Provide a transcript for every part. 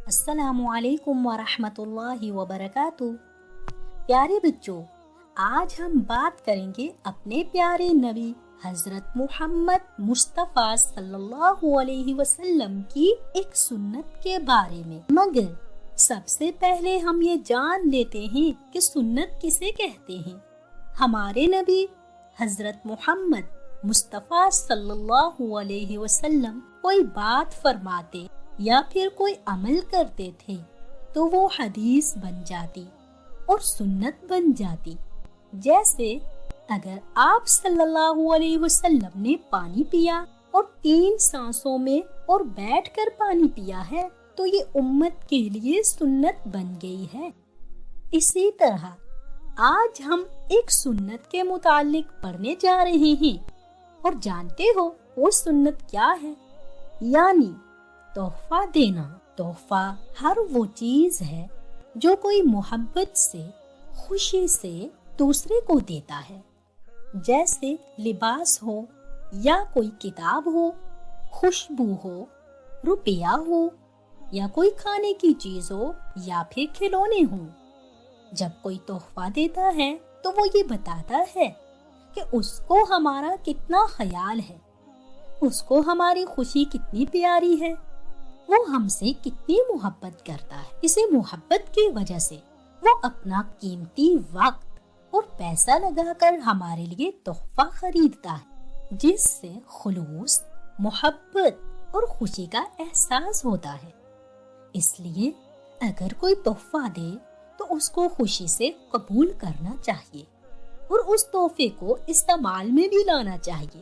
السلام علیکم ورحمۃ اللہ وبرکاتہ۔ پیارے بچوں، آج ہم بات کریں گے اپنے پیارے نبی حضرت محمد مصطفیٰ صلی اللہ علیہ وسلم کی ایک سنت کے بارے میں۔ مگر سب سے پہلے ہم یہ جان لیتے ہیں کہ سنت کسے کہتے ہیں۔ ہمارے نبی حضرت محمد مصطفیٰ صلی اللہ علیہ وسلم کوئی بات فرماتے یا پھر کوئی عمل کرتے تھے تو وہ حدیث بن جاتی اور سنت بن جاتی۔ جیسے اگر آپ صلی اللہ علیہ وسلم نے پانی پیا اور 3 سانسوں میں اور بیٹھ کر پانی پیا ہے تو یہ امت کے لیے سنت بن گئی ہے۔ اسی طرح آج ہم ایک سنت کے متعلق پڑھنے جا رہے ہیں، اور جانتے ہو وہ سنت کیا ہے؟ یعنی تحفہ دینا۔ تحفہ ہر وہ چیز ہے جو کوئی محبت سے، خوشی سے دوسرے کو دیتا ہے، جیسے لباس ہو یا کوئی کتاب ہو، خوشبو ہو، روپیہ ہو یا کوئی کھانے کی چیز ہو یا پھر کھلونے ہوں۔ جب کوئی تحفہ دیتا ہے تو وہ یہ بتاتا ہے کہ اس کو ہمارا کتنا خیال ہے، اس کو ہماری خوشی کتنی پیاری ہے، وہ ہم سے کتنی محبت کرتا ہے۔ اسی محبت کی وجہ سے وہ اپنا قیمتی وقت اور پیسہ لگا کر ہمارے لیے تحفہ خریدتا ہے، جس سے خلوص، محبت اور خوشی کا احساس ہوتا ہے۔ اس لیے اگر کوئی تحفہ دے تو اس کو خوشی سے قبول کرنا چاہیے اور اس تحفے کو استعمال میں بھی لانا چاہیے۔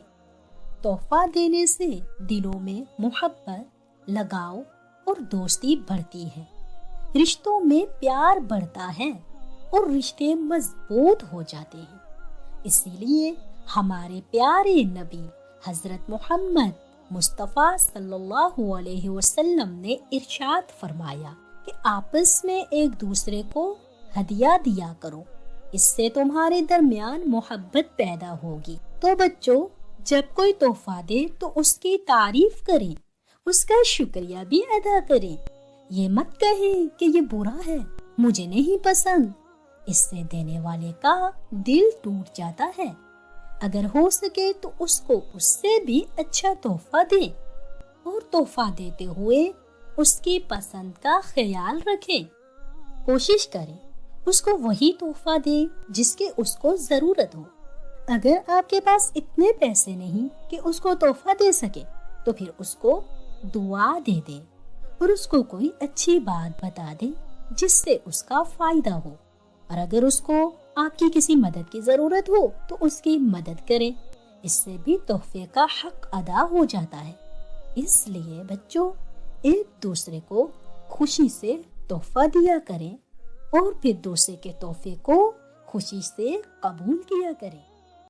تحفہ دینے سے دلوں میں محبت، لگاؤ اور دوستی بڑھتی ہے، رشتوں میں پیار بڑھتا ہے اور رشتے مضبوط ہو جاتے ہیں۔ اسی لیے ہمارے پیارے نبی حضرت محمد مصطفیٰ صلی اللہ علیہ وسلم نے ارشاد فرمایا کہ آپس میں ایک دوسرے کو ہدیہ دیا کرو، اس سے تمہارے درمیان محبت پیدا ہوگی۔ تو بچوں، جب کوئی تحفہ دے تو اس کی تعریف کریں، اس کا شکریہ بھی ادا کریں۔ یہ مت کہیں کہ یہ برا ہے، مجھے نہیں پسند، اس سے دینے والے کا دل ٹوٹ جاتا ہے۔ اگر ہو سکے تو اس کو اس سے بھی اچھا تحفہ دیں، اور تحفہ دیتے ہوئے اس کی پسند کا خیال رکھیں۔ کوشش کریں اس کو وہی تحفہ دیں جس کی اس کو ضرورت ہو۔ اگر آپ کے پاس اتنے پیسے نہیں کہ اس کو تحفہ دے سکے تو پھر اس کو دعا دے دیں اور اس کو کوئی اچھی بات بتا دیں جس سے اس کا فائدہ ہو۔ اور اگر اس کو آپ کی کسی مدد کی ضرورت ہو تو اس کی مدد کریں، اس سے بھی تحفے کا حق ادا ہو جاتا ہے۔ اس لیے بچوں، ایک دوسرے کو خوشی سے تحفہ دیا کریں اور پھر دوسرے کے تحفے کو خوشی سے قبول کیا کریں۔